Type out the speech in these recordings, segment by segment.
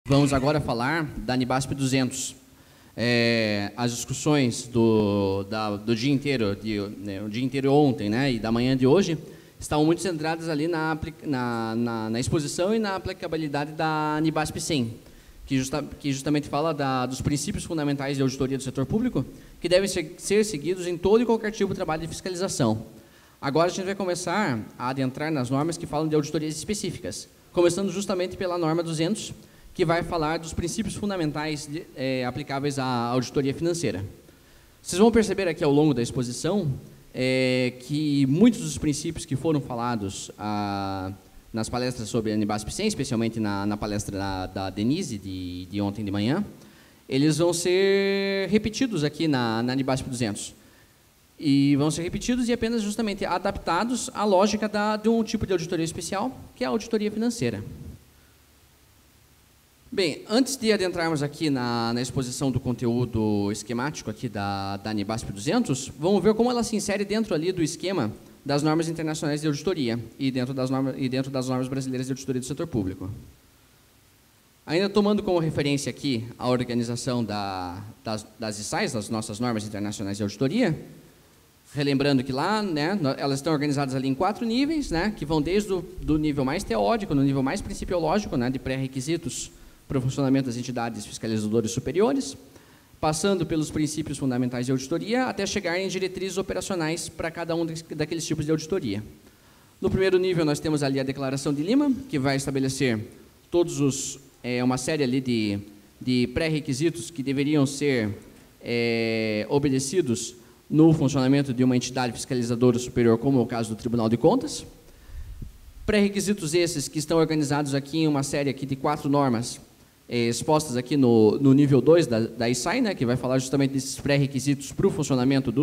Vamos agora falar da Anibasp 200. As discussões do dia inteiro, o dia inteiro ontem, né, e da manhã de hoje, estavam muito centradas ali na exposição e na aplicabilidade da Anibasp 100, que justamente fala dos princípios fundamentais de auditoria do setor público, que devem ser seguidos em todo e qualquer tipo de trabalho de fiscalização. Agora a gente vai começar a adentrar nas normas que falam de auditorias específicas, começando justamente pela norma 200, que vai falar dos princípios fundamentais aplicáveis à auditoria financeira. Vocês vão perceber aqui ao longo da exposição que muitos dos princípios que foram falados nas palestras sobre a Anibasp 100, especialmente na palestra da Denise de ontem de manhã, eles vão ser repetidos aqui na Anibasp 200. E vão ser repetidos e apenas justamente adaptados à lógica de um tipo de auditoria especial, que é a auditoria financeira. Bem, antes de adentrarmos aqui na exposição do conteúdo esquemático aqui da Anibasp 200, vamos ver como ela se insere dentro ali do esquema das normas internacionais de auditoria e dentro das normas brasileiras de auditoria do setor público. Ainda tomando como referência aqui a organização das ISAIs, das nossas normas internacionais de auditoria, relembrando que lá, né, elas estão organizadas ali em 4 níveis, né, que vão desde do nível mais teórico, no nível mais principiológico, né, de pré-requisitos para o funcionamento das entidades fiscalizadoras superiores, passando pelos princípios fundamentais de auditoria, até chegar em diretrizes operacionais para cada um daqueles tipos de auditoria. No primeiro nível, nós temos ali a Declaração de Lima, que vai estabelecer uma série ali de pré-requisitos que deveriam ser obedecidos no funcionamento de uma entidade fiscalizadora superior, como é o caso do Tribunal de Contas. Pré-requisitos esses que estão organizados aqui em uma série aqui de 4 normas, expostas aqui no nível 2 da ISAI, né, que vai falar justamente desses pré-requisitos para o funcionamento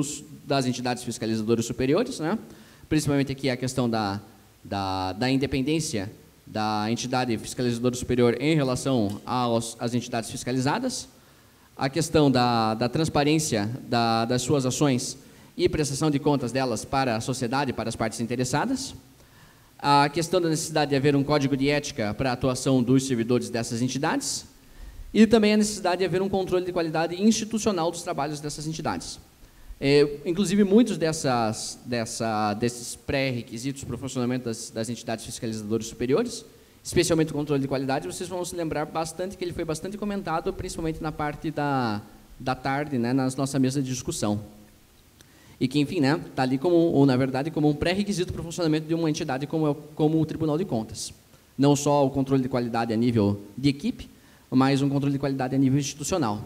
das entidades fiscalizadoras superiores, né, principalmente aqui a questão da independência da entidade fiscalizadora superior em relação às entidades fiscalizadas, a questão da transparência das suas ações e prestação de contas delas para a sociedade, para as partes interessadas, a questão da necessidade de haver um código de ética para a atuação dos servidores dessas entidades e também a necessidade de haver um controle de qualidade institucional dos trabalhos dessas entidades. Inclusive, muitos desses pré-requisitos para o funcionamento das entidades fiscalizadoras superiores, especialmente o controle de qualidade, vocês vão se lembrar bastante que ele foi bastante comentado, principalmente na parte da tarde, né, na nossa mesa de discussão. E que, enfim, né, está ali na verdade, como um pré-requisito para o funcionamento de uma entidade como o Tribunal de Contas. Não só o controle de qualidade a nível de equipe, mas um controle de qualidade a nível institucional.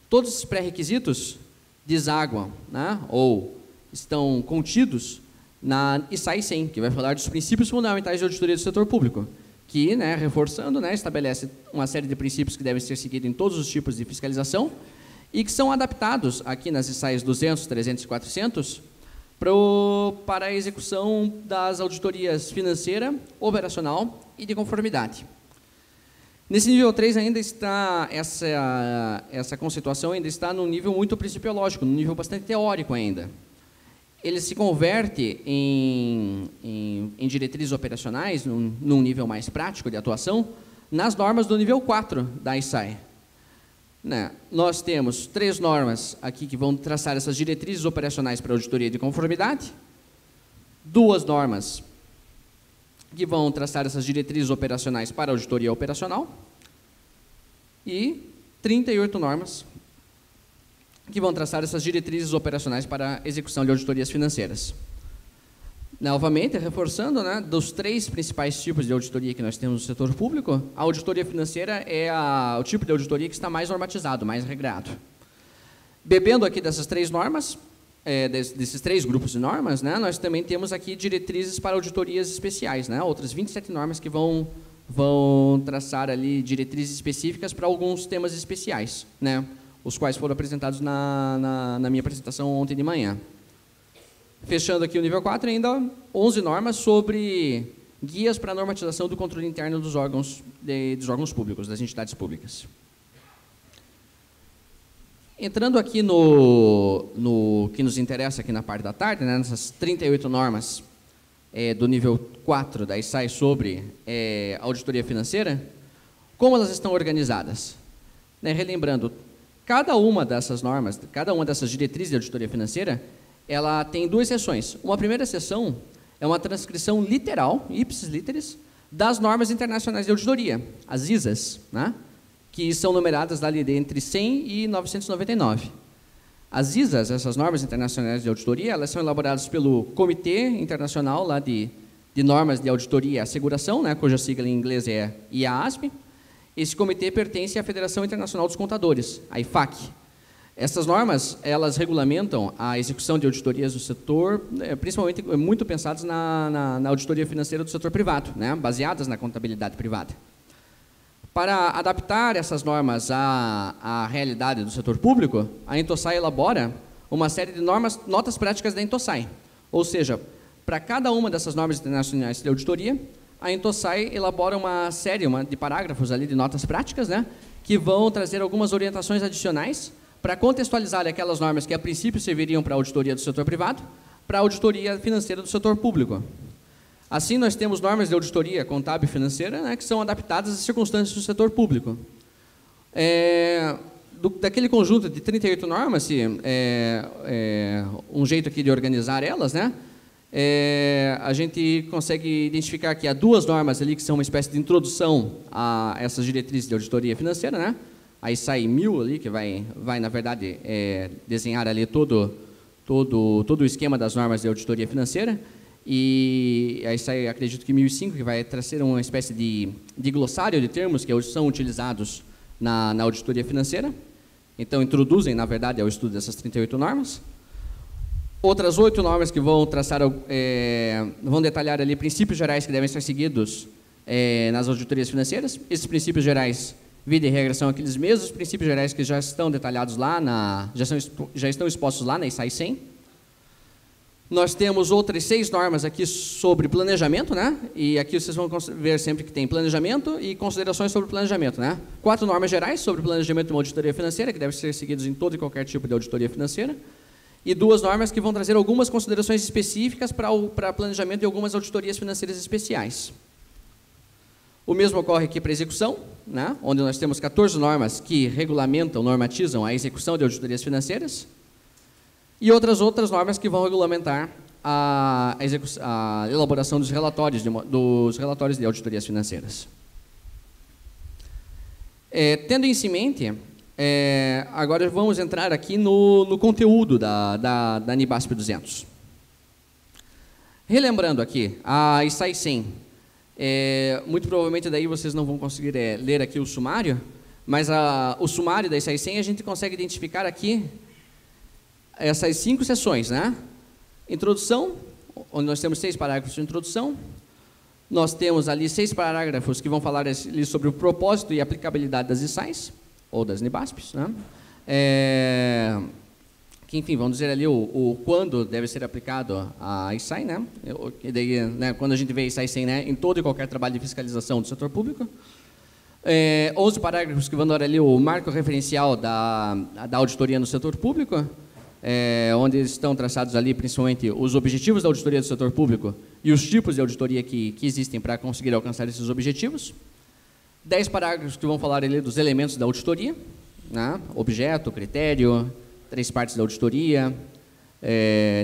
Todos esses pré-requisitos desaguam, né, ou estão contidos na ISAI 100, que vai falar dos princípios fundamentais de auditoria do setor público, que, né, reforçando, né, estabelece uma série de princípios que devem ser seguidos em todos os tipos de fiscalização, e que são adaptados aqui nas ISAIs 200, 300 e 400 para a execução das auditorias financeira, operacional e de conformidade. Nesse nível 3 ainda está, essa conceituação ainda está num nível muito principiológico, num nível bastante teórico ainda. Ele se converte em diretrizes operacionais, num nível mais prático de atuação, nas normas do nível 4 da ISAI. Né? Nós temos 3 normas aqui que vão traçar essas diretrizes operacionais para a auditoria de conformidade, 2 normas que vão traçar essas diretrizes operacionais para a auditoria operacional e 38 normas que vão traçar essas diretrizes operacionais para a execução de auditorias financeiras. Novamente, reforçando, né, dos 3 principais tipos de auditoria que nós temos no setor público, a auditoria financeira é o tipo de auditoria que está mais normatizado, mais regrado. Bebendo aqui dessas 3 normas, desses 3 grupos de normas, né, nós também temos aqui diretrizes para auditorias especiais, né, outras 27 normas que vão traçar ali diretrizes específicas para alguns temas especiais, né, os quais foram apresentados na minha apresentação ontem de manhã. Fechando aqui o nível 4, ainda 11 normas sobre guias para a normatização do controle interno dos órgãos públicos, das entidades públicas. Entrando aqui no que nos interessa aqui na parte da tarde, né, nessas 38 normas do nível 4 da ISAI sobre auditoria financeira, Como elas estão organizadas? Né, relembrando, cada uma dessas normas, cada uma dessas diretrizes de auditoria financeira, ela tem duas seções. Uma primeira seção é uma transcrição literal, ipsis literis, das normas internacionais de auditoria, as ISAs, né, que são numeradas ali entre 100 e 999. As ISAs, essas normas internacionais de auditoria, elas são elaboradas pelo Comitê Internacional lá de Normas de Auditoria e Asseguração, né, cuja sigla em inglês é IASB. Esse comitê pertence à Federação Internacional dos Contadores, a IFAC. Essas normas, elas regulamentam a execução de auditorias do setor, principalmente muito pensadas na auditoria financeira do setor privado, né, baseadas na contabilidade privada. Para adaptar essas normas à realidade do setor público, a Intosai elabora uma série de notas práticas da Intosai. Ou seja, para cada uma dessas normas internacionais de auditoria, a Intosai elabora uma série de parágrafos ali de notas práticas, né, que vão trazer algumas orientações adicionais para contextualizar aquelas normas que a princípio serviriam para a auditoria do setor privado, para a auditoria financeira do setor público. Assim, nós temos normas de auditoria contábil e financeira, né, que são adaptadas às circunstâncias do setor público. Daquele conjunto de 38 normas, um jeito aqui de organizar elas, né, a gente consegue identificar que há duas normas ali que são uma espécie de introdução a essas diretrizes de auditoria financeira, né? Aí sai 1000 ali, que vai na verdade, desenhar ali todo o esquema das normas de auditoria financeira. E aí sai, acredito que 1005, que vai trazer uma espécie de glossário de termos que são utilizados na auditoria financeira. Então, introduzem, na verdade, ao estudo dessas 38 normas. Outras 8 normas que vão traçar, vão detalhar ali princípios gerais que devem ser seguidos nas auditorias financeiras. Esses princípios gerais, vida e regra, são aqueles mesmos princípios gerais que já estão detalhados lá, já estão expostos lá na ISAI 100. Nós temos outras 6 normas aqui sobre planejamento, né? E aqui vocês vão ver sempre que tem planejamento e considerações sobre planejamento, né? 4 normas gerais sobre planejamento de uma auditoria financeira, que devem ser seguidos em todo e qualquer tipo de auditoria financeira. E 2 normas que vão trazer algumas considerações específicas para planejamento de algumas auditorias financeiras especiais. O mesmo ocorre aqui para a execução, né, onde nós temos 14 normas que regulamentam, normatizam a execução de auditorias financeiras, e outras normas que vão regulamentar a elaboração dos relatórios de auditorias financeiras. Tendo isso em mente, agora vamos entrar aqui no conteúdo da NIBASP 200. Relembrando aqui, a ISAI 100, muito provavelmente daí vocês não vão conseguir ler aqui o sumário, mas o sumário da ISAI 100 a gente consegue identificar aqui essas 5 seções, né? Introdução, onde nós temos 6 parágrafos de introdução. Nós temos ali 6 parágrafos que vão falar ali sobre o propósito e aplicabilidade das ISAIs, ou das NIBASPs, né? Que, enfim, vamos dizer ali o quando deve ser aplicado a ISAI, né? E daí, né, quando a gente vê ISAI 100, né, em todo e qualquer trabalho de fiscalização do setor público. 11 parágrafos que vão dar ali o marco referencial da auditoria no setor público, onde estão traçados ali principalmente os objetivos da auditoria do setor público e os tipos de auditoria que existem para conseguir alcançar esses objetivos. 10 parágrafos que vão falar ali dos elementos da auditoria, né? Objeto, critério, 3 partes da auditoria,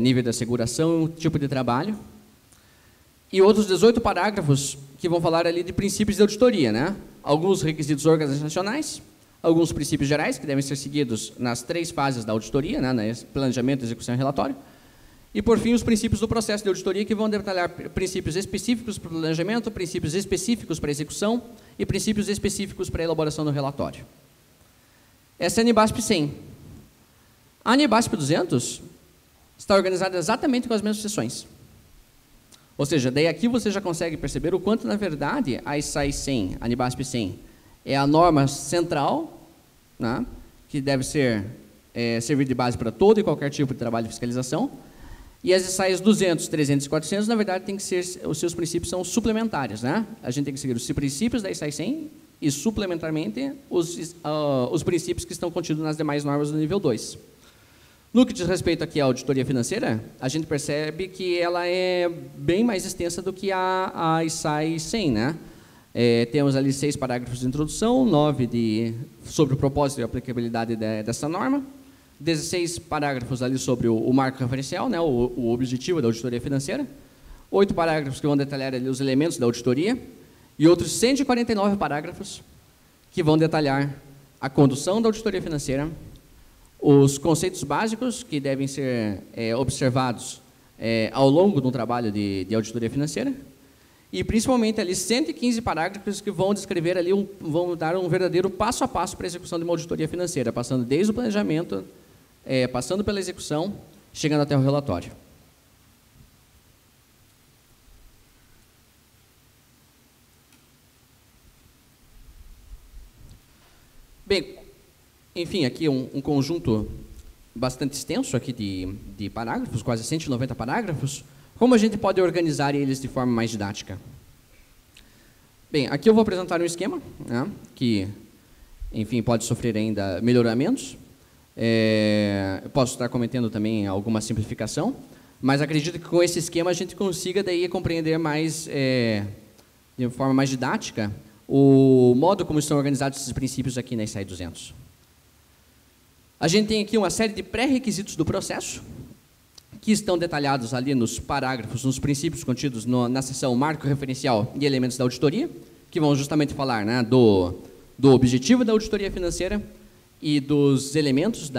nível de asseguração, tipo de trabalho. E outros 18 parágrafos que vão falar ali de princípios de auditoria, né? Alguns requisitos organizacionais, alguns princípios gerais que devem ser seguidos nas 3 fases da auditoria, né? Planejamento, execução e relatório. E, por fim, os princípios do processo de auditoria, que vão detalhar princípios específicos para o planejamento, princípios específicos para a execução e princípios específicos para a elaboração do relatório. Essa é a NIBASP 100. A NIBASP 200 está organizada exatamente com as mesmas seções. Ou seja, daí aqui você já consegue perceber o quanto, na verdade, a ISAI 100, a NIBASP 100, é a norma central, né, que deve servir de base para todo e qualquer tipo de trabalho de fiscalização. E as ISAIs 200, 300 e 400, na verdade, tem que ser, os seus princípios são suplementares, né? A gente tem que seguir os princípios da ISAI 100 e, suplementarmente, os princípios que estão contidos nas demais normas do nível 2. No que diz respeito aqui à auditoria financeira, a gente percebe que ela é bem mais extensa do que a ISAI 100, né? Temos ali 6 parágrafos de introdução, 9 sobre o propósito e a aplicabilidade dessa norma, 16 parágrafos ali sobre o marco referencial, né, o objetivo da auditoria financeira, 8 parágrafos que vão detalhar ali os elementos da auditoria, e outros 149 parágrafos que vão detalhar a condução da auditoria financeira, os conceitos básicos que devem ser observados ao longo de um trabalho de auditoria financeira, e principalmente ali 115 parágrafos que vão descrever ali, vão dar um verdadeiro passo a passo para a execução de uma auditoria financeira, passando desde o planejamento, passando pela execução, chegando até o relatório. Bem, enfim, aqui um conjunto bastante extenso aqui de parágrafos, quase 190 parágrafos. Como a gente pode organizar eles de forma mais didática? Bem, aqui eu vou apresentar um esquema, né, que, enfim, pode sofrer ainda melhoramentos. Eu posso estar cometendo também alguma simplificação, mas acredito que com esse esquema a gente consiga daí compreender mais, de forma mais didática, o modo como estão organizados esses princípios aqui na SAE 200. A gente tem aqui uma série de pré-requisitos do processo, que estão detalhados ali nos parágrafos, nos princípios contidos na seção marco referencial e elementos da auditoria, que vão justamente falar, né, do objetivo da auditoria financeira e dos elementos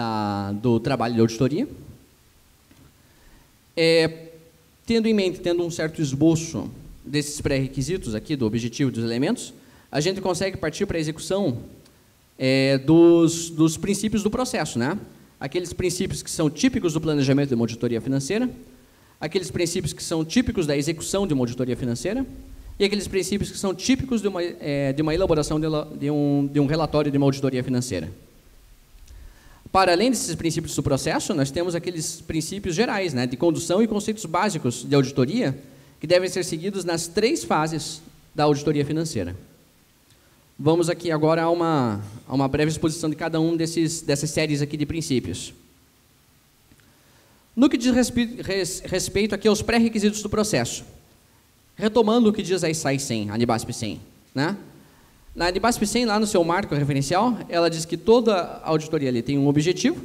do trabalho de auditoria. Tendo em mente, tendo um certo esboço desses pré-requisitos aqui, do objetivo e dos elementos, a gente consegue partir para a execução dos princípios do processo, né? Aqueles princípios que são típicos do planejamento de uma auditoria financeira, aqueles princípios que são típicos da execução de uma auditoria financeira e aqueles princípios que são típicos de uma elaboração de um relatório de uma auditoria financeira. Para além desses princípios do processo, nós temos aqueles princípios gerais, né, de condução e conceitos básicos de auditoria que devem ser seguidos nas 3 fases da auditoria financeira. Vamos aqui agora a uma breve exposição de cada um dessas séries aqui de princípios. No que diz respeito aqui aos pré-requisitos do processo, retomando o que diz a SAE 100, a ANBASP 100, né? Na ANBASP 100, lá no seu marco referencial, ela diz que toda auditoria ali tem um objetivo,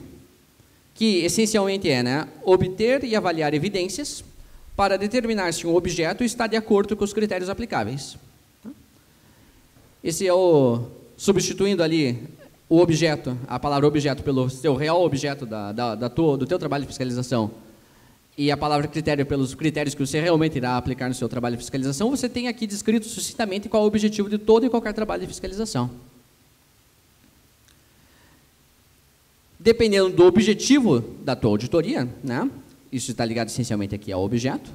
que essencialmente né, obter e avaliar evidências para determinar se um objeto está de acordo com os critérios aplicáveis. Esse é substituindo ali o objeto, a palavra objeto pelo seu real objeto do teu trabalho de fiscalização e a palavra critério pelos critérios que você realmente irá aplicar no seu trabalho de fiscalização, você tem aqui descrito sucintamente qual é o objetivo de todo e qualquer trabalho de fiscalização. Dependendo do objetivo da tua auditoria, né, isso está ligado essencialmente aqui ao objeto,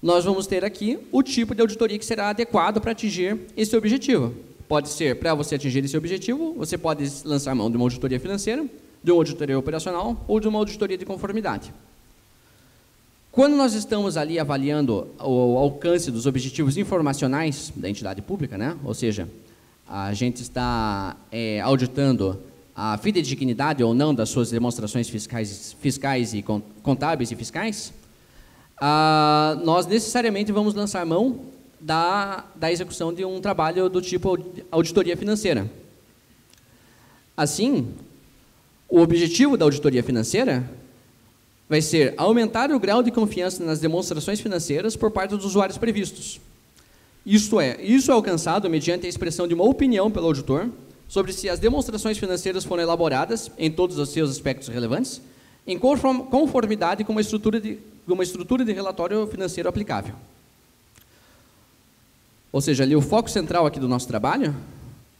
nós vamos ter aqui o tipo de auditoria que será adequado para atingir esse objetivo. Pode ser, para você atingir esse objetivo, você pode lançar mão de uma auditoria financeira, de uma auditoria operacional ou de uma auditoria de conformidade. Quando nós estamos ali avaliando o alcance dos objetivos informacionais da entidade pública, né? Ou seja, a gente está auditando a fidedignidade ou não das suas demonstrações fiscais e contábeis e fiscais, nós necessariamente vamos lançar mão da execução de um trabalho do tipo auditoria financeira. Assim, o objetivo da auditoria financeira vai ser aumentar o grau de confiança nas demonstrações financeiras por parte dos usuários previstos. Isso é alcançado mediante a expressão de uma opinião pelo auditor sobre se as demonstrações financeiras foram elaboradas, em todos os seus aspectos relevantes, em conformidade com uma estrutura de relatório financeiro aplicável. Ou seja, ali o foco central aqui do nosso trabalho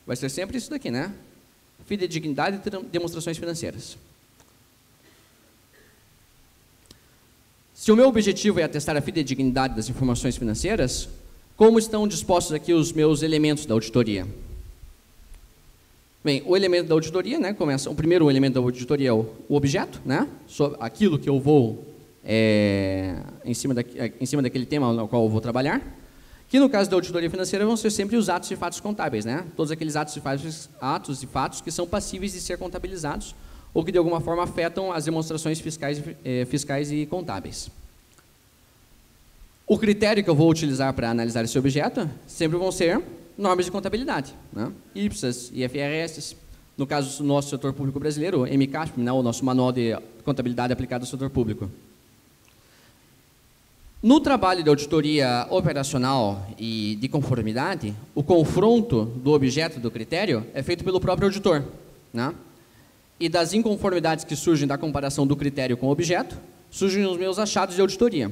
vai ser sempre isso daqui, né? Fidedignidade e demonstrações financeiras. Se o meu objetivo é atestar a fidedignidade das informações financeiras, como estão dispostos aqui os meus elementos da auditoria? Bem, o elemento da auditoria, né, o primeiro elemento da auditoria é o objeto, né, aquilo que eu vou, em cima daquele tema no qual eu vou trabalhar, que no caso da auditoria financeira vão ser sempre os atos e fatos contábeis, né, todos aqueles atos e fatos que são passíveis de ser contabilizados ou que de alguma forma afetam as demonstrações fiscais e contábeis. O critério que eu vou utilizar para analisar esse objeto sempre vão ser normas de contabilidade, né? IPSAS, IFRS, no caso do nosso setor público brasileiro, o MCASP, né? O nosso Manual de Contabilidade Aplicada ao Setor Público. No trabalho de auditoria operacional e de conformidade, o confronto do objeto do critério é feito pelo próprio auditor, né? E das inconformidades que surgem da comparação do critério com o objeto, surgem os meus achados de auditoria.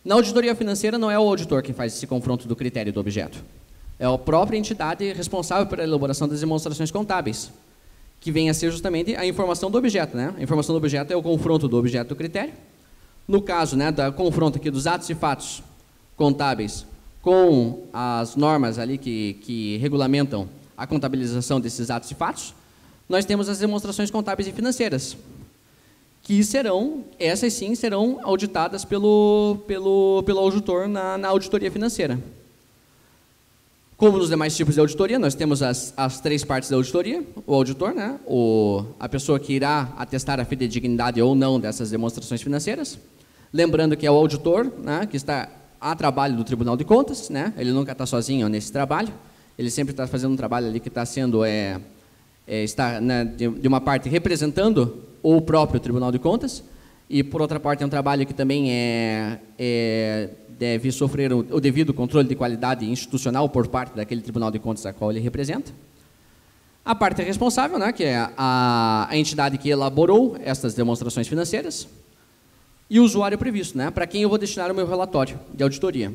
Na auditoria financeira, não é o auditor quem faz esse confronto do critério do objeto. É a própria entidade responsável pela elaboração das demonstrações contábeis, que vem a ser justamente a informação do objeto, né? A informação do objeto é o confronto do objeto do critério. No caso, né, da confronto aqui dos atos e fatos contábeis com as normas ali que regulamentam a contabilização desses atos e fatos, nós temos as demonstrações contábeis e financeiras, que serão, essas sim, serão auditadas pelo auditor na auditoria financeira. Como nos demais tipos de auditoria, nós temos as três partes da auditoria: o auditor, né, a pessoa que irá atestar a fidedignidade ou não dessas demonstrações financeiras. Lembrando que é o auditor, né, que está a trabalho do Tribunal de Contas, né, ele nunca está sozinho nesse trabalho, ele sempre está fazendo um trabalho ali que está sendo, está, né, de uma parte representando o próprio Tribunal de Contas, e por outra parte é um trabalho que também deve sofrer o devido controle de qualidade institucional por parte daquele Tribunal de Contas a qual ele representa. A parte responsável, né, que é a entidade que elaborou estas demonstrações financeiras, e o usuário previsto, né, para quem eu vou destinar o meu relatório de auditoria.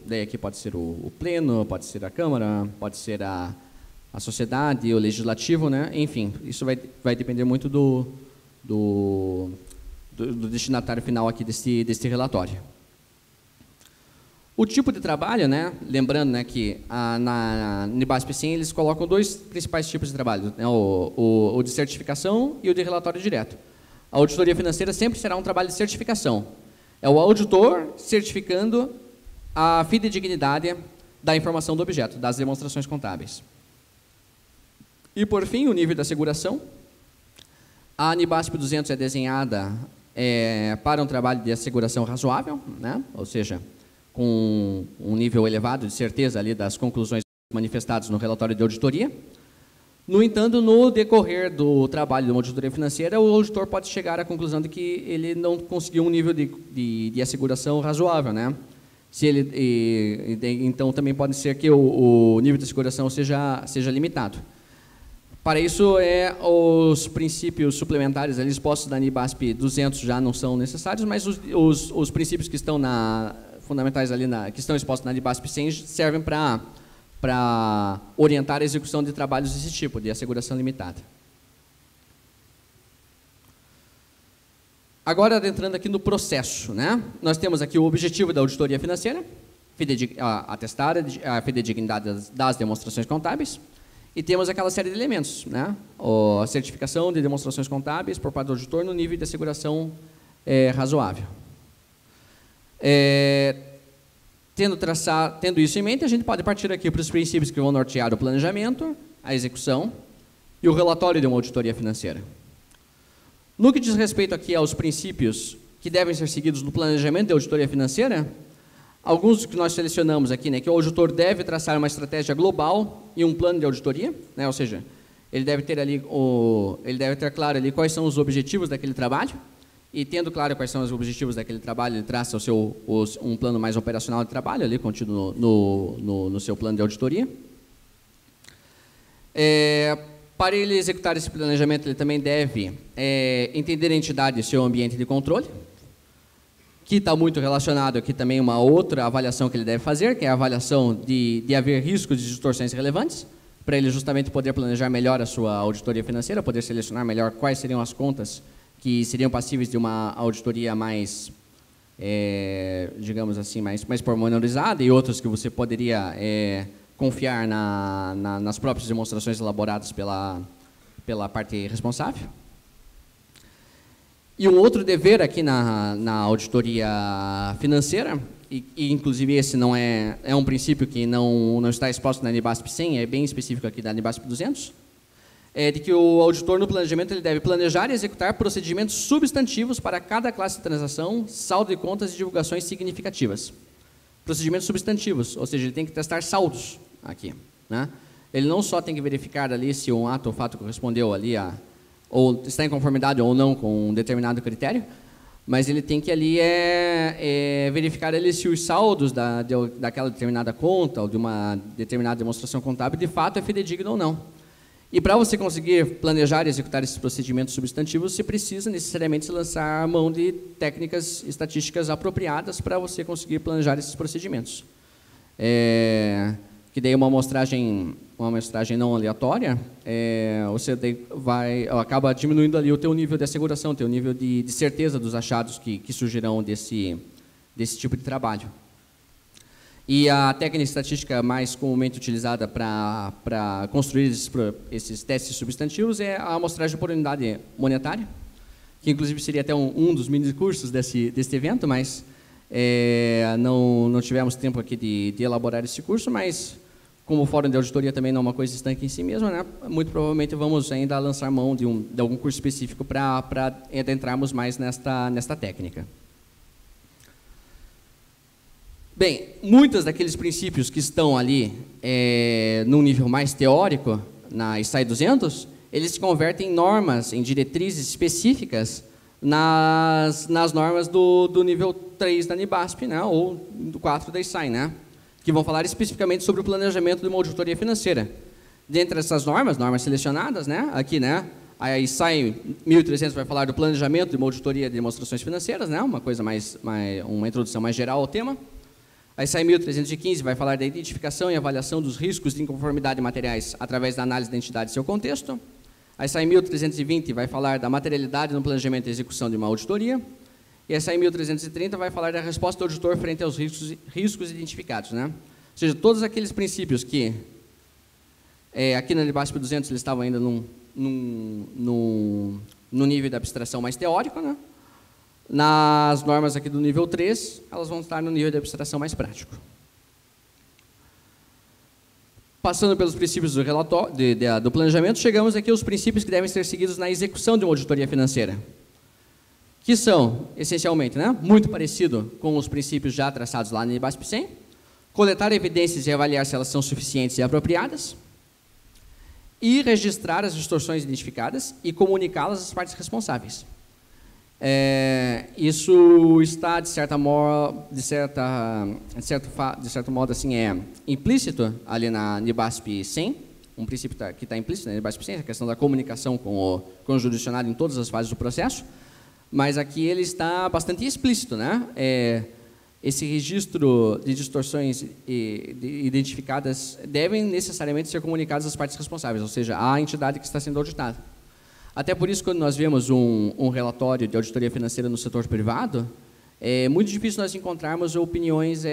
Daí aqui pode ser o Pleno, pode ser a Câmara, pode ser a sociedade, o Legislativo, né? Enfim, isso vai depender muito do destinatário final aqui desse relatório. O tipo de trabalho, né? Lembrando, né, que na NIBASP 100 eles colocam dois principais tipos de trabalho, né? O de certificação e o de relatório direto. A auditoria financeira sempre será um trabalho de certificação. É o auditor certificando a fidedignidade da informação do objeto, das demonstrações contábeis. E, por fim, o nível de asseguração. A NIBASP 200 é desenhada para um trabalho de asseguração razoável, né? Ou seja, com um nível elevado de certeza ali das conclusões manifestadas no relatório de auditoria. No entanto, no decorrer do trabalho de uma auditoria financeira, o auditor pode chegar à conclusão de que ele não conseguiu um nível de asseguração razoável, né? Então, também pode ser que o nível de asseguração seja limitado. Para isso, os princípios suplementares ali expostos da NIBASP 200 já não são necessários, mas os princípios que estão fundamentais ali, que estão expostos na NIBASP 100 servem para orientar a execução de trabalhos desse tipo, de asseguração limitada. Agora, adentrando aqui no processo, né? Nós temos aqui o objetivo da auditoria financeira, atestar a fidedignidade das demonstrações contábeis, e temos aquela série de elementos, né? A certificação de demonstrações contábeis por parte do auditor no nível de asseguração razoável. Tendo isso em mente, a gente pode partir aqui para os princípios que vão nortear o planejamento, a execução e o relatório de uma auditoria financeira. No que diz respeito aqui aos princípios que devem ser seguidos no planejamento de auditoria financeira, alguns que nós selecionamos aqui, né, que o auditor deve traçar uma estratégia global e um plano de auditoria, né, ou seja, ele deve ter claro ali quais são os objetivos daquele trabalho, e tendo claro quais são os objetivos daquele trabalho, ele traça um plano mais operacional de trabalho ali, contido no seu plano de auditoria. Para ele executar esse planejamento, ele também deve entender a entidade e seu ambiente de controle, que está muito relacionado aqui também uma outra avaliação que ele deve fazer, que é a avaliação de haver riscos de distorções relevantes, para ele justamente poder planejar melhor a sua auditoria financeira, poder selecionar melhor quais seriam as contas que seriam passíveis de uma auditoria mais, digamos assim, mais pormenorizada, e outras que você poderia confiar nas próprias demonstrações elaboradas pela parte responsável. E um outro dever aqui na auditoria financeira, e inclusive esse não é um princípio que não está exposto na NIBASP 100, é bem específico aqui da NIBASP 200, é de que o auditor no planejamento ele deve planejar e executar procedimentos substantivos para cada classe de transação, saldo de contas e divulgações significativas. Procedimentos substantivos, ou seja, ele tem que testar saldos aqui, né? Ele não só tem que verificar ali se um ato ou fato correspondeu ali ou está em conformidade ou não com um determinado critério, mas ele tem que ali verificar ali se os saldos daquela determinada conta ou de uma determinada demonstração contábil de fato é fidedigno ou não. E para você conseguir planejar e executar esses procedimentos substantivos, você precisa necessariamente lançar a mão de técnicas estatísticas apropriadas para você conseguir planejar esses procedimentos. Que daí uma amostragem não aleatória, você acaba diminuindo ali o teu nível de asseguração, o teu nível de certeza dos achados que surgirão desse tipo de trabalho. E a técnica estatística mais comumente utilizada para construir esses testes substantivos é a amostragem por unidade monetária, que inclusive seria até um dos mini cursos desse evento, mas não tivemos tempo aqui de elaborar esse curso, mas como o Fórum de Auditoria também não é uma coisa estanque em si mesma, né, muito provavelmente vamos ainda lançar mão de algum curso específico para adentrarmos mais nesta técnica. Bem, muitos daqueles princípios que estão ali num nível mais teórico, na ISAE 200, eles se convertem em normas, em diretrizes específicas nas normas do nível 3 da NIBASP, né, ou do 4 da ISAE, né, que vão falar especificamente sobre o planejamento de uma auditoria financeira. Dentre essas normas selecionadas, né, aqui, né, a ISAE 1300 vai falar do planejamento de uma auditoria de demonstrações financeiras, né, uma introdução mais geral ao tema. A ISAE 1315 vai falar da identificação e avaliação dos riscos de inconformidade materiais através da análise da entidade e seu contexto. A ISAE 1320 vai falar da materialidade no planejamento e execução de uma auditoria. E a ISAE 1330 vai falar da resposta do auditor frente aos riscos identificados, né? Ou seja, todos aqueles princípios que aqui na NIBASP 200 eles estavam ainda no nível de abstração mais teórico, né? Nas normas aqui do nível 3, elas vão estar no nível de abstração mais prático. Passando pelos princípios do planejamento, chegamos aqui aos princípios que devem ser seguidos na execução de uma auditoria financeira, que são, essencialmente, né, muito parecido com os princípios já traçados lá na NIBASP 100, coletar evidências e avaliar se elas são suficientes e apropriadas, e registrar as distorções identificadas e comunicá-las às partes responsáveis. Isso está, de certo modo, assim, implícito ali na NIBASP 100, um princípio que está implícito na NIBASP 100, a questão da comunicação com o jurisdicionado em todas as fases do processo, mas aqui ele está bastante explícito, né? Esse registro de distorções identificadas devem necessariamente ser comunicadas às partes responsáveis, ou seja, à entidade que está sendo auditada. Até por isso, quando nós vemos um relatório de auditoria financeira no setor privado, é muito difícil nós encontrarmos opiniões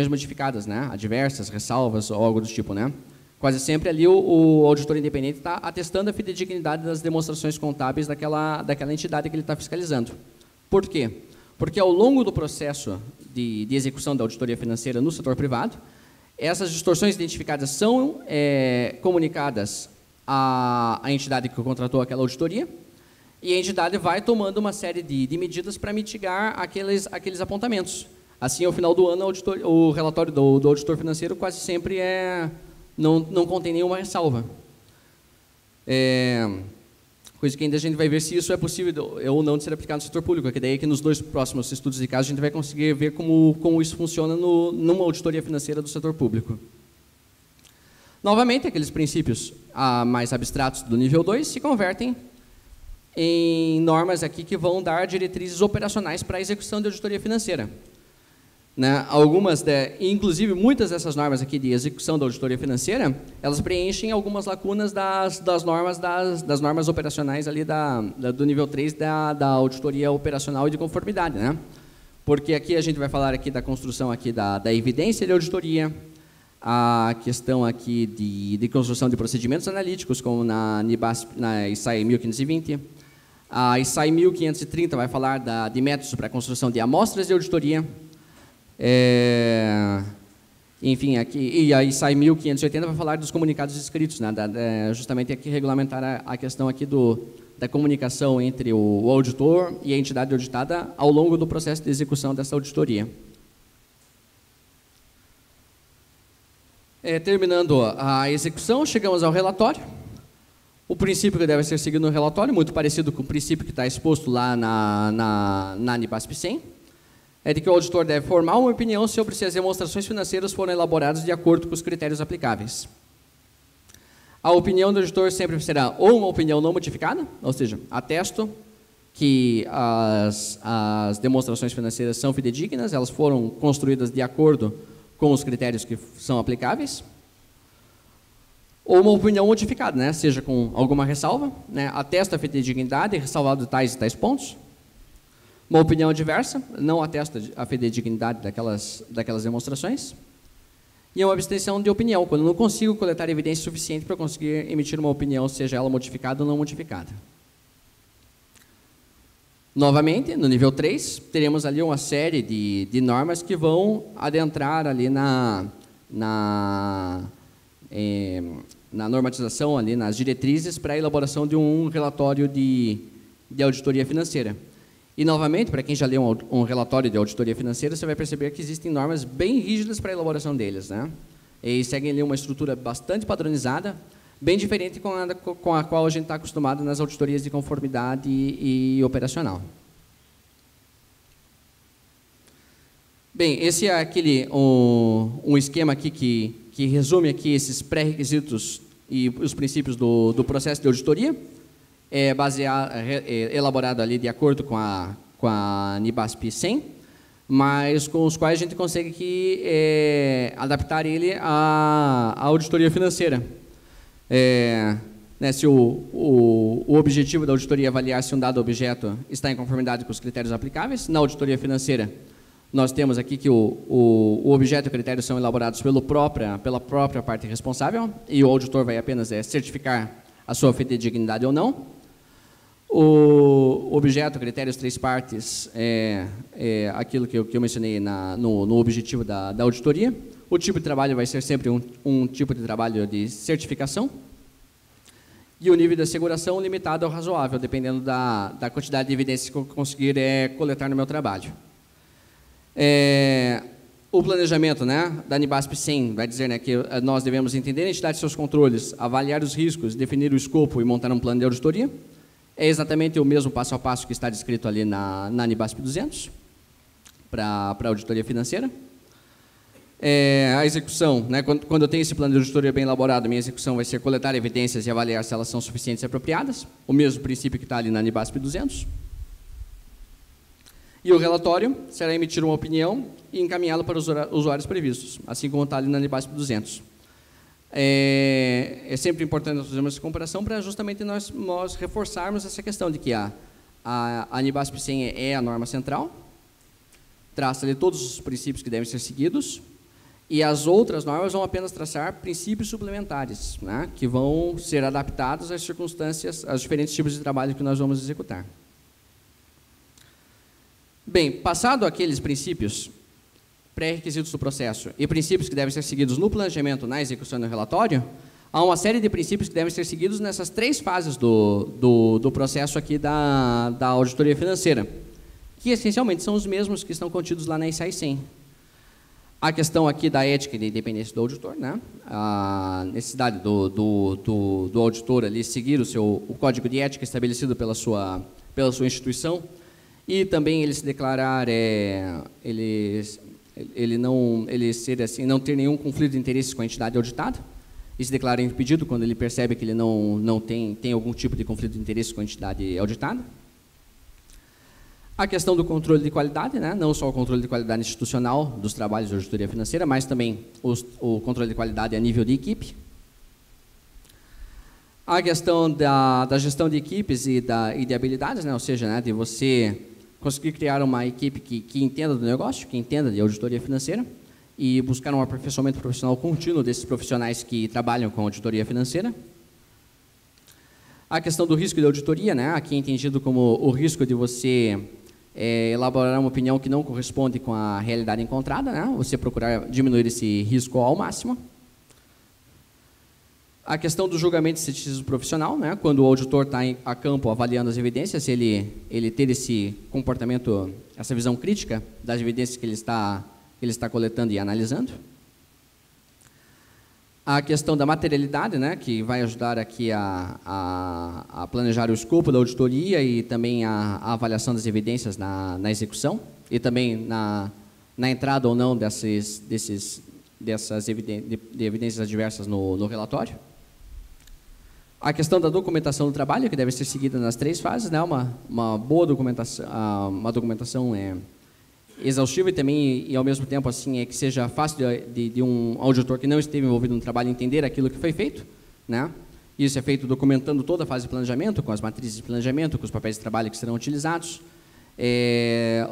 modificadas, né? Adversas, ressalvas ou algo do tipo, né? Quase sempre ali o auditor independente está atestando a fidedignidade das demonstrações contábeis daquela entidade que ele está fiscalizando. Por quê? Porque ao longo do processo de execução da auditoria financeira no setor privado, essas distorções identificadas são comunicadas à entidade que contratou aquela auditoria, e a entidade vai tomando uma série de medidas para mitigar aqueles apontamentos. Assim, ao final do ano, o relatório do auditor financeiro quase sempre não contém nenhuma ressalva. Coisa que ainda a gente vai ver se isso é possível ou não de ser aplicado no setor público, que daí que nos 2 próximos estudos de caso a gente vai conseguir ver como isso funciona numa auditoria financeira do setor público. Novamente, aqueles princípios mais abstratos do nível 2 se convertem em normas aqui que vão dar diretrizes operacionais para a execução de auditoria financeira. Né? Inclusive, muitas dessas normas aqui de execução da auditoria financeira, elas preenchem algumas lacunas das normas operacionais ali do nível 3 da auditoria operacional e de conformidade, né? Porque aqui a gente vai falar aqui da construção aqui da evidência de auditoria, a questão aqui de construção de procedimentos analíticos, como na ISAE 1520. A ISAE 1530 vai falar de métodos para a construção de amostras de auditoria. Enfim, aqui, e aí sai 1580 para falar dos comunicados escritos, né? Justamente aqui regulamentar a questão aqui da comunicação entre o auditor e a entidade auditada ao longo do processo de execução dessa auditoria. Terminando a execução, chegamos ao relatório. O princípio que deve ser seguido no relatório, muito parecido com o princípio que está exposto lá na NIBASP 100, é de que o auditor deve formar uma opinião sobre se as demonstrações financeiras foram elaboradas de acordo com os critérios aplicáveis. A opinião do auditor sempre será ou uma opinião não modificada, ou seja, atesto que as demonstrações financeiras são fidedignas, elas foram construídas de acordo com os critérios que são aplicáveis, ou uma opinião modificada, né? Seja com alguma ressalva, né? Atesta a fidedignidade, ressalvado tais e tais pontos. Uma opinião adversa, não atesta a fidedignidade daquelas demonstrações. E uma abstenção de opinião, quando não consigo coletar evidência suficiente para conseguir emitir uma opinião, seja ela modificada ou não modificada. Novamente, no nível 3, teremos ali uma série de normas que vão adentrar ali na normatização, ali nas diretrizes para a elaboração de um relatório de auditoria financeira. E, novamente, para quem já leu um relatório de auditoria financeira, você vai perceber que existem normas bem rígidas para a elaboração deles, né? E seguem ali uma estrutura bastante padronizada, bem diferente com a qual a gente está acostumado nas auditorias de conformidade e operacional. Bem, esse é um esquema aqui que resume aqui esses pré-requisitos e os princípios do processo de auditoria, elaborado ali de acordo com a NIBASP 100, mas com os quais a gente consegue adaptar ele à auditoria financeira. Se o objetivo da auditoria é avaliar se um dado objeto está em conformidade com os critérios aplicáveis, na auditoria financeira nós temos aqui que o objeto e o critério são elaborados pela própria parte responsável e o auditor vai apenas certificar a sua fidedignidade ou não. O objeto, critérios, 3 partes, aquilo que eu mencionei no objetivo da auditoria. O tipo de trabalho vai ser sempre um tipo de trabalho de certificação. E o nível de asseguração limitado ao razoável, dependendo da quantidade de evidências que eu conseguir coletar no meu trabalho. O planejamento, né, da NIBASP 100 vai dizer, né, que nós devemos entender a entidade e seus controles, avaliar os riscos, definir o escopo e montar um plano de auditoria. É exatamente o mesmo passo a passo que está descrito ali na NIBASP 200, para a auditoria financeira. A execução, né, quando eu tenho esse plano de auditoria bem elaborado, minha execução vai ser coletar evidências e avaliar se elas são suficientes e apropriadas, o mesmo princípio que está ali na NIBASP 200. E o relatório será emitir uma opinião e encaminhá-la para os usuários previstos, assim como está ali na NIBASP 200. É sempre importante nós fazermos essa comparação para justamente nós reforçarmos essa questão de que a NIBASP 100 é a norma central, traça ali todos os princípios que devem ser seguidos, e as outras normas vão apenas traçar princípios suplementares, né, que vão ser adaptados às circunstâncias, aos diferentes tipos de trabalho que nós vamos executar. Bem, passado aqueles princípios, pré-requisitos do processo e princípios que devem ser seguidos no planejamento, na execução e no relatório, há uma série de princípios que devem ser seguidos nessas 3 fases do processo aqui da auditoria financeira, que essencialmente são os mesmos que estão contidos lá na ICAI 100. A questão aqui da ética e da independência do auditor, né? A necessidade do auditor ali seguir o código de ética estabelecido pela sua instituição, e também ele se declarar, ele ser assim, não ter nenhum conflito de interesses com a entidade auditada, e se declara impedido quando ele percebe que ele não tem algum tipo de conflito de interesse com a entidade auditada. A questão do controle de qualidade, né? Não só o controle de qualidade institucional dos trabalhos de auditoria financeira, mas também o controle de qualidade a nível de equipe. A questão da gestão de equipes e de habilidades, né? Ou seja, né, de você conseguir criar uma equipe que entenda do negócio, que entenda de auditoria financeira e buscar um aperfeiçoamento profissional contínuo desses profissionais que trabalham com auditoria financeira. A questão do risco de auditoria, né? Aqui é entendido como o risco de você elaborar uma opinião que não corresponde com a realidade encontrada, né? Você procurar diminuir esse risco ao máximo. A questão do julgamento de ceticismo profissional, né? Quando o auditor está a campo avaliando as evidências, ele ter esse comportamento, essa visão crítica das evidências que ele está coletando e analisando. A questão da materialidade, né? Que vai ajudar aqui a planejar o escopo da auditoria e também a avaliação das evidências na execução e também na entrada ou não dessas evidências adversas no relatório. A questão da documentação do trabalho, que deve ser seguida nas 3 fases, né? Uma boa documentação, uma documentação exaustiva e também, e ao mesmo tempo, assim, que seja fácil de um auditor que não esteve envolvido no trabalho entender aquilo que foi feito, né? Isso é feito documentando toda a fase de planejamento, com as matrizes de planejamento, com os papéis de trabalho que serão utilizados,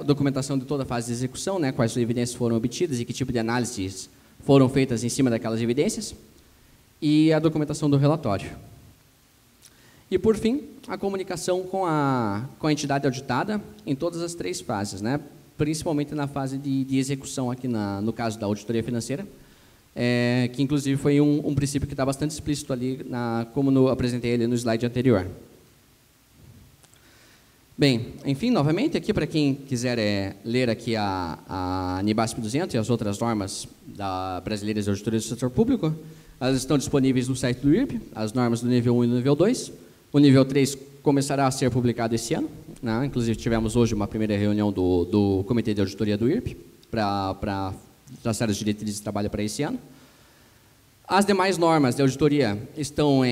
documentação de toda a fase de execução, né? Quais evidências foram obtidas e que tipo de análises foram feitas em cima daquelas evidências, e a documentação do relatório. E, por fim, a comunicação com a entidade auditada em todas as 3 fases, né? Principalmente na fase de execução aqui no caso da auditoria financeira, que inclusive foi um princípio que está bastante explícito ali, como eu apresentei ele no slide anterior. Bem, enfim, novamente, aqui para quem quiser ler aqui a NIBASP 200 e as outras normas brasileiras de auditoria do setor público, elas estão disponíveis no site do IRP, as normas do nível 1 e do nível 2. O nível 3 começará a ser publicado esse ano, né? Inclusive tivemos hoje uma primeira reunião do Comitê de Auditoria do IRP para traçar as diretrizes de trabalho para esse ano. As demais normas de auditoria estão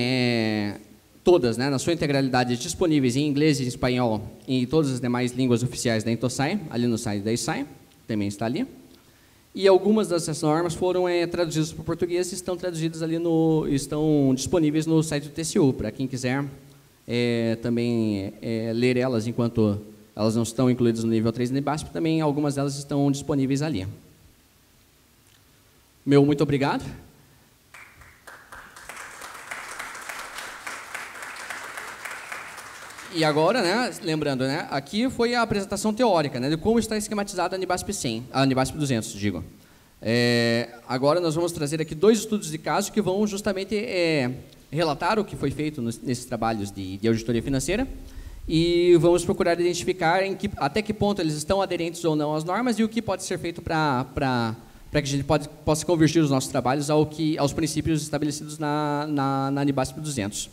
todas, né, na sua integralidade, disponíveis em inglês e em espanhol e em todas as demais línguas oficiais da Intosai, ali no site da ISAI, também está ali. E algumas dessas normas foram traduzidas para o português e estão traduzidas ali estão disponíveis no site do TCU, para quem quiser também ler elas enquanto elas não estão incluídas no nível 3 da NIBASP, também algumas delas estão disponíveis ali. Muito obrigado. E agora, né, lembrando, né, aqui foi a apresentação teórica, né, de como está esquematizada a NIBASP 100, a NIBASP 200, digo. Agora nós vamos trazer aqui 2 estudos de caso que vão justamente relatar o que foi feito nesses trabalhos de auditoria financeira e vamos procurar identificar até que ponto eles estão aderentes ou não às normas e o que pode ser feito para que a gente possa convergir os nossos trabalhos aos princípios estabelecidos na NIBASP 200.